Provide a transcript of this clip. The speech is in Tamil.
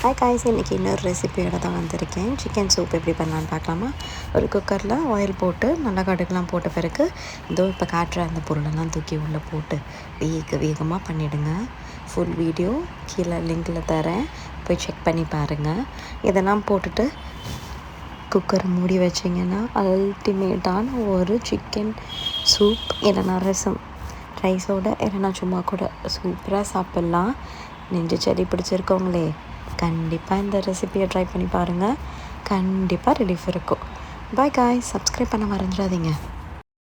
ஹாய் காய்ஸ், இன்றைக்கி இன்னொரு ரெசிபியோட தான் வந்திருக்கேன். சிக்கன் சூப் எப்படி பண்ணலான்னு பார்க்கலாமா? ஒரு குக்கரில் ஆயில் போட்டு நல்லா கடுகுலாம் போட்ட பிறகு இப்போ காட்டுற அந்த பொருளெல்லாம் தூக்கி உள்ளே போட்டு வேகமாக பண்ணிவிடுங்க. ஃபுல் வீடியோ கீழே லிங்கில் தரேன், போய் செக் பண்ணி பாருங்கள். இதெல்லாம் போட்டுட்டு குக்கரை மூடி வச்சிங்கன்னா அல்டிமேட்டான ஒரு சிக்கன் சூப் இல்லைனா ரசம் ரைஸோடு இல்லைனா சும்மா கூட சூப்பராக சாப்பிட்லாம். நெஞ்சு செடி பிடிச்சிருக்கோங்களே, கண்டிப்பாக இந்த ரெசிபியை ட்ரை பண்ணி பாருங்கள். கண்டிப்பாக ரிலீஃப் இருக்கும். பாய் காய், சப்ஸ்கிரைப் பண்ண மறந்துடாதீங்க.